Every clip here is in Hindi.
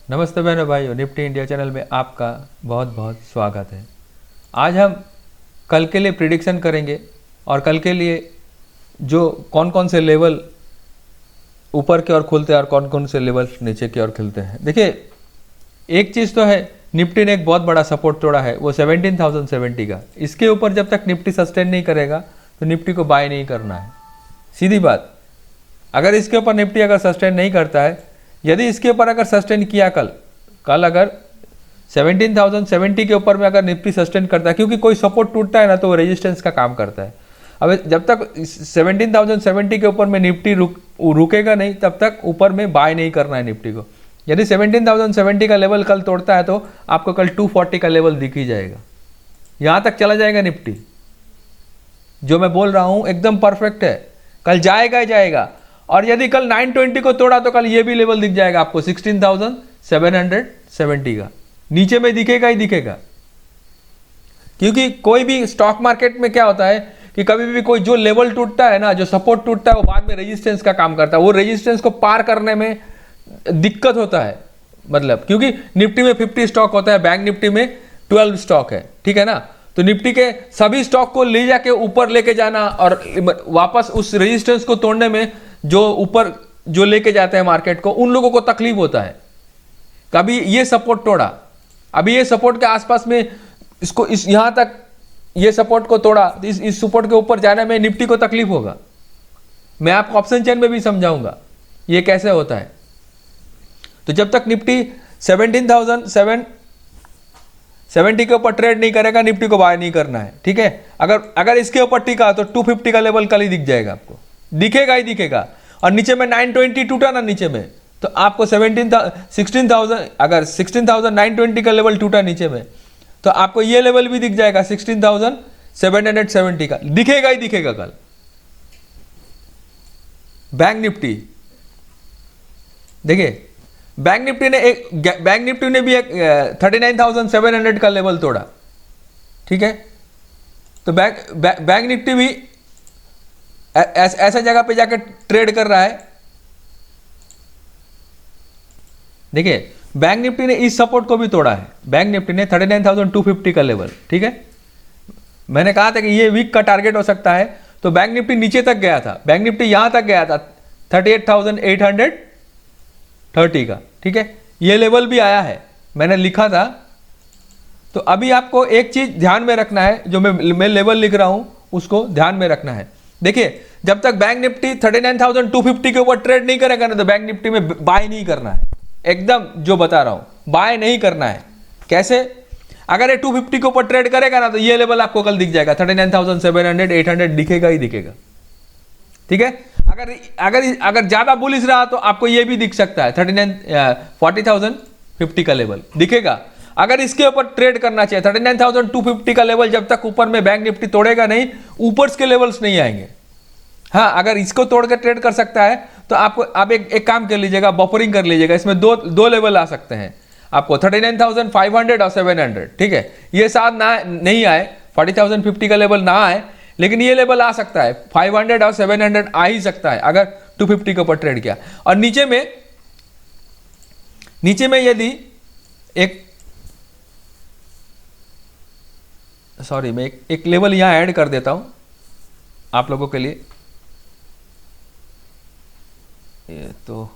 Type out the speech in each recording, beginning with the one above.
नमस्ते बहनों भाइयों, निफ्टी इंडिया चैनल में आपका बहुत बहुत स्वागत है। आज हम कल के लिए प्रिडिक्शन करेंगे और कल के लिए जो कौन कौन से लेवल ऊपर की ओर खुलते हैं और कौन कौन से लेवल नीचे की ओर खुलते हैं। देखिए, एक चीज़ तो है, निफ्टी ने एक बहुत बड़ा सपोर्ट तोड़ा है, वो 17,070 का। इसके ऊपर जब तक निफ्टी सस्टेन नहीं करेगा तो निफ्टी को बाय नहीं करना है, सीधी बात। अगर इसके ऊपर निफ्टी अगर सस्टेन नहीं करता है, यदि इसके ऊपर अगर सस्टेन किया कल अगर 17,070 के ऊपर में अगर निफ्टी सस्टेन करता है, क्योंकि कोई सपोर्ट टूटता है ना तो वो रेजिस्टेंस का काम करता है। अब जब तक 17,070 के ऊपर में निफ्टी रुकेगा नहीं, तब तक ऊपर में बाय नहीं करना है निफ्टी को। यदि 17,070 का लेवल कल तोड़ता है तो आपको कल 240 का लेवल दिख ही जाएगा, यहाँ तक चला जाएगा निफ्टी। जो मैं बोल रहा हूँ एकदम परफेक्ट है, कल जाएगा ही जाएगा। और यदि कल 920 को तोड़ा तो कल ये भी लेवल दिख जाएगा आपको 16,770 का, नीचे में दिखेगा ही दिखेगा। क्योंकि कोई भी स्टॉक मार्केट में क्या होता है कि कभी भी कोई जो लेवल टूटता है ना, जो सपोर्ट टूटता है, वो बाद में रेजिस्टेंस का काम करता है। वो रेजिस्टेंस को पार करने में दिक्कत होता है, मतलब क्योंकि निफ्टी में 50 स्टॉक होता है, बैंक निफ्टी में 12 स्टॉक है, ठीक है ना। तो निफ्टी के सभी स्टॉक को ले जाके ऊपर लेके जाना और वापस उस रेजिस्टेंस को तोड़ने में जो ऊपर जो लेके जाते हैं मार्केट को, उन लोगों को तकलीफ होता है। कभी ये सपोर्ट तोड़ा, अभी ये सपोर्ट के आसपास में इसको यहां तक ये सपोर्ट को तोड़ा, इस सपोर्ट के ऊपर जाने में निफ्टी को तकलीफ होगा। मैं आपको ऑप्शन चेन में भी समझाऊंगा ये कैसे होता है। तो जब तक निफ्टी 17,770 के ऊपर ट्रेड नहीं करेगा, निफ्टी को बाय नहीं करना है, ठीक है। अगर इसके ऊपर टिका तो 250 का लेवल कल ही दिख जाएगा, आपको दिखेगा ही दिखेगा। और नीचे में 920 टूटा ना नीचे में, तो आपको 16,000, अगर 16,920 का लेवल टूटा नीचे में, तो आपको ये लेवल भी दिख जाएगा 16,770 का, दिखेगा ही दिखेगा कल। बैंक निफ्टी देखिए, बैंक निफ्टी ने भी एक 39,700 का लेवल तोड़ा, ठीक है। तो बैंक निफ्टी भी ऐसा जगह पे जाकर ट्रेड कर रहा है। देखिए, बैंक निफ्टी ने इस सपोर्ट को भी तोड़ा है। बैंक निफ्टी ने 39,250 का लेवल, ठीक है। मैंने कहा था कि ये वीक का टारगेट हो सकता है, तो बैंक निफ्टी नीचे तक गया था। बैंक निफ्टी यहां तक गया था 38,830 का, ठीक है। ये लेवल भी आया है, मैंने लिखा था। तो अभी आपको एक चीज ध्यान में रखना है, जो मैं लेवल लिख रहा हूं उसको ध्यान में रखना है। देखिए, जब तक बैंक निफ्टी 39,250 के ऊपर ट्रेड नहीं करेगा ना, तो बैंक निफ्टी में बाय नहीं करना है, एकदम जो बता रहा हूं, बाय नहीं करना है। कैसे? अगर ये 250 के ऊपर ट्रेड करेगा ना, तो ये लेवल आपको कल दिख जाएगा 39,700, 800 दिखेगा ही दिखेगा, ठीक है। अगर ज्यादा बुलिश रहा तो आपको ये भी दिख सकता है 40,050 का लेवल दिखेगा। अगर इसके ऊपर ट्रेड करना चाहिए 39,250 का लेवल, जब तक ऊपर में बैंक निफ्टी तोड़ेगा नहीं, ऊपर के लेवल्स नहीं आएंगे। हाँ, अगर इसको तोड़ कर ट्रेड कर सकता है तो आप एक काम कर लीजिएगा, बफरिंग कर लीजिएगा। इसमें दो लेवल आ सकते हैं आपको, 39,500 और 700, ठीक है। ये साथ नहीं आए, 40,050 का लेवल ना आए, लेकिन ये लेवल आ सकता है 500 और 700 आ ही सकता है अगर 250 के ऊपर ट्रेड किया। और नीचे में यदि मैं एक लेवल यहां ऐड कर देता हूं आप लोगों के लिए। ये तो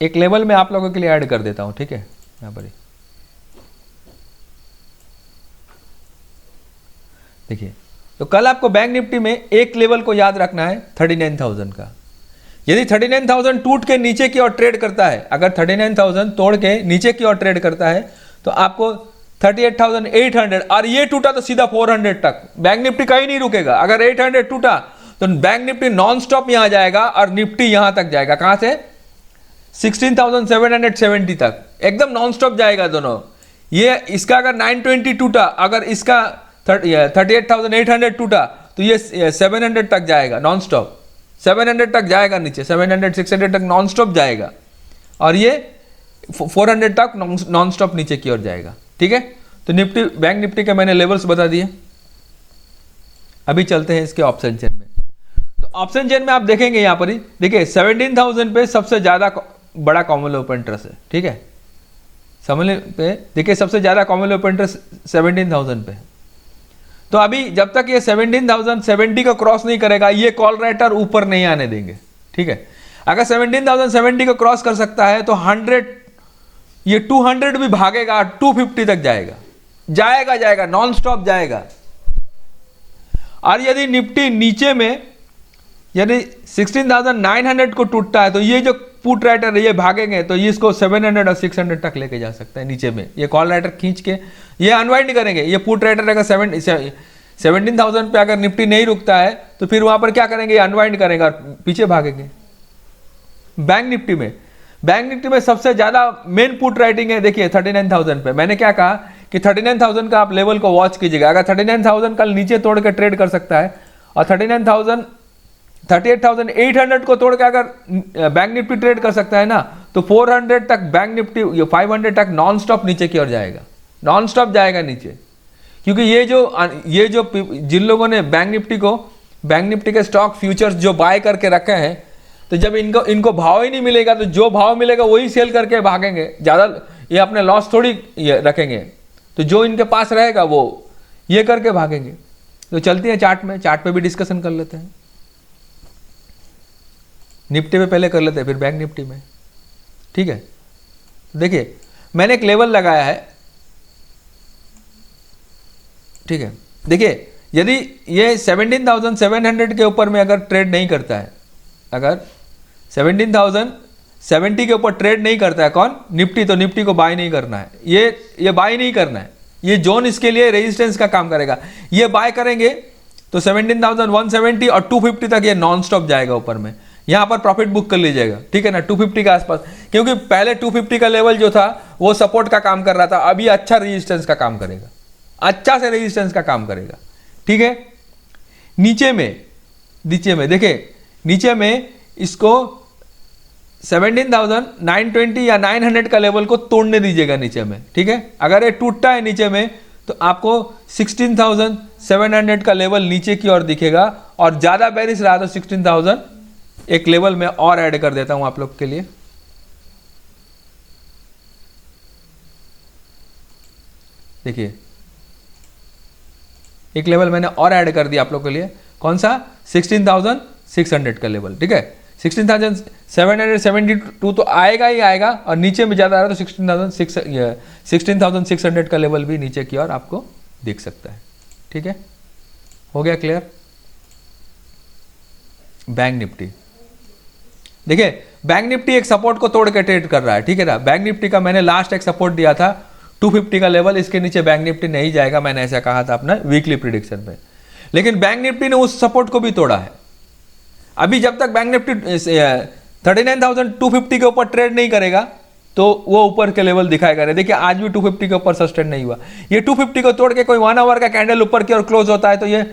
एक लेवल में आप लोगों के लिए ऐड कर देता हूं, ठीक है। यहां पर देखिए, तो कल आपको बैंक निफ्टी में एक लेवल को याद रखना है 39,000 का। यदि 39,000 टूट के नीचे की ओर ट्रेड करता है, अगर 39,000 तोड़ के नीचे की ओर ट्रेड करता है, तो आपको 38,800, और ये टूटा तो सीधा 400 तक। बैंक निफ्टी कहीं नहीं रुकेगा। अगर 800 टूटा तो बैंक निफ्टी नॉन स्टॉप यहां जाएगा और निफ्टी यहां तक जाएगा। कहां से? 16,770 तक, एकदम नॉन स्टॉप जाएगा दोनों। ये इसका अगर 920 टूटा, अगर इसका 38,800 टूटा, तो ये 700 तक जाएगा नॉन स्टॉप। 700 तक जाएगा नीचे, 700 600 तक नॉन स्टॉप जाएगा, और ये 400 तक नॉन स्टॉप नीचे की ओर जाएगा, ठीक है। तो बैंक निफ्टी के मैंने लेवल्स बता दिए। अभी चलते हैं इसके ऑप्शन चेन में। तो ऑप्शन चेन में आप देखेंगे यहाँ पर ही देखिए 17,000 पे सबसे ज़्यादा बड़ा कॉमन ओपन इंटरेस्ट है, ठीक है। समझने पे देखिए सबसे ज़्यादा कॉमन ओपन इंटरेस्ट 17,000 पे। तो अभी जब तक ये 17,070 को क्रॉस नहीं करेगा ये कॉल राइटर ऊपर नहीं आने देंगे, ठीक है। अगर 17,070 को क्रॉस कर सकता है तो 100 ये 200 भी भागेगा, 250 तक जाएगा नॉन स्टॉप जाएगा। और यदि निफ्टी नीचे में यदि 16,900 को टूटता है तो ये जो पुट राइटर ये भागेंगे तो ये इसको 700 और 600 तक लेके जा सकते हैं नीचे में। ये कॉल राइटर खींच के ये अनवाइंड करेंगे। ये पुट राइटर अगर 17,000 पे अगर निफ्टी नहीं रुकता है तो फिर वहां पर क्या करेंगे, ये अनवाइंड करेंगे और पीछे भागेंगे। बैंक निफ्टी में सबसे ज्यादा मेन पुट राइटिंग है देखिए 39,000 पे। मैंने क्या कहा कि 39,000 का आप लेवल को वॉच कीजिएगा। अगर 39,000 कल नीचे तोड़ के ट्रेड कर सकता है और 38,800 को तोड़ के अगर बैंक निफ्टी ट्रेड कर सकता है ना तो 400 तक बैंक निफ्टी 500 तक नॉन स्टॉप नीचे की ओर जाएगा, नॉन स्टॉप जाएगा नीचे। क्योंकि ये जो जिन लोगों ने बैंक निफ्टी के स्टॉक फ्यूचर्स जो बाय करके रखे हैं तो जब इनको भाव ही नहीं मिलेगा तो जो भाव मिलेगा वही सेल करके भागेंगे। ज़्यादा ये अपने लॉस थोड़ी रखेंगे, तो जो इनके पास रहेगा वो ये करके भागेंगे। तो चलती है चार्ट पे भी डिस्कशन कर लेते हैं। निफ्टी पे पहले कर लेते हैं फिर बैंक निफ्टी में, ठीक है। देखिए मैंने एक लेवल लगाया है, ठीक है। देखिए यदि ये 17,700 के ऊपर में अगर ट्रेड नहीं करता है, अगर 17,070 के ऊपर ट्रेड नहीं करता है कौन, निफ्टी, तो निफ्टी को बाय नहीं करना है। ये बाय नहीं करना है, ये जोन इसके लिए रेजिस्टेंस का काम करेगा। ये बाय करेंगे तो 17,170 और 250 तक ये नॉन स्टॉप जाएगा ऊपर में। यहां पर प्रॉफिट बुक कर लीजिएगा, ठीक है ना, 250 के आसपास। क्योंकि पहले 250 का लेवल जो था वो सपोर्ट का काम कर रहा था, अभी अच्छा रेजिस्टेंस का काम करेगा, अच्छा से रेजिस्टेंस का काम करेगा, ठीक है। नीचे में देखिए नीचे में इसको 17,920 या 900 का लेवल को तोड़ने दीजिएगा नीचे में, ठीक है। अगर ये टूटता है नीचे में तो आपको 16,700 का लेवल नीचे की ओर दिखेगा। और ज्यादा बेरिश रहा तो 16,000 एक लेवल में और ऐड कर देता हूं आप लोग के लिए। देखिए एक लेवल मैंने और ऐड कर दिया आप लोग के लिए, कौन सा, 16,600 का लेवल, ठीक है। 16,772 तो आएगा ही आएगा, और नीचे में ज्यादा आ रहा तो 16,600 का लेवल भी नीचे की ओर आपको दिख सकता है, ठीक है। हो गया क्लियर। बैंक निफ्टी देखिए, बैंक निफ्टी एक सपोर्ट को तोड़ के ट्रेड कर रहा है, ठीक है ना। बैंक निफ्टी का मैंने लास्ट एक सपोर्ट दिया था 250 का लेवल, इसके नीचे बैंक निफ्टी नहीं जाएगा, मैंने ऐसा कहा था अपना वीकली प्रिडिक्शन में। लेकिन बैंक निफ्टी ने उस सपोर्ट को भी तोड़ा है। अभी जब तक बैंक निफ्टी 39,250 के ऊपर ट्रेड नहीं करेगा तो वो ऊपर के लेवल दिखाएगा नहीं। देखिए आज भी 250 के ऊपर सस्टेन नहीं हुआ। ये 250 को तोड़ के कोई 1 आवर का कैंडल ऊपर की ओर क्लोज होता है तो ये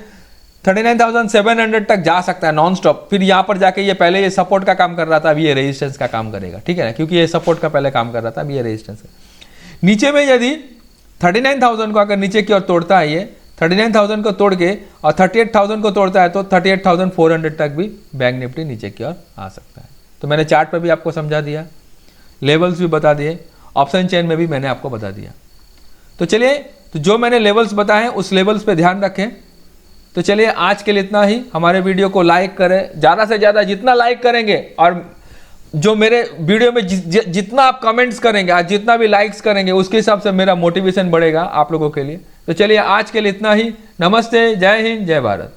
39,700 तक जा सकता है नॉन स्टॉप। फिर यहाँ पर जाके ये पहले ये सपोर्ट का काम कर रहा था, अभी ये रेजिस्टेंस का काम करेगा, ठीक है ना, क्योंकि ये सपोर्ट का पहले काम कर रहा था, अभी ये रेजिस्टेंस का। नीचे में यदि 39,000 को अगर नीचे की ओर तोड़ता है, ये 39,000 को तोड़ के और 38,000 को तोड़ता है तो 38,400 तक भी बैंक निफ्टी नीचे की ओर आ सकता है। तो मैंने चार्ट पर भी आपको समझा दिया, लेवल्स भी बता दिए, ऑप्शन चेन में भी मैंने आपको बता दिया। तो चलिए, तो जो मैंने लेवल्स बताए उस लेवल्स पे ध्यान रखें। तो चलिए आज के लिए इतना ही। हमारे वीडियो को लाइक करें, ज़्यादा से ज़्यादा जितना लाइक करेंगे और जो मेरे वीडियो में जितना आप कमेंट्स करेंगे, आज जितना भी लाइक्स करेंगे, उसके हिसाब से मेरा मोटिवेशन बढ़ेगा आप लोगों के लिए। तो चलिए आज के लिए इतना ही। नमस्ते, जय हिंद, जय भारत।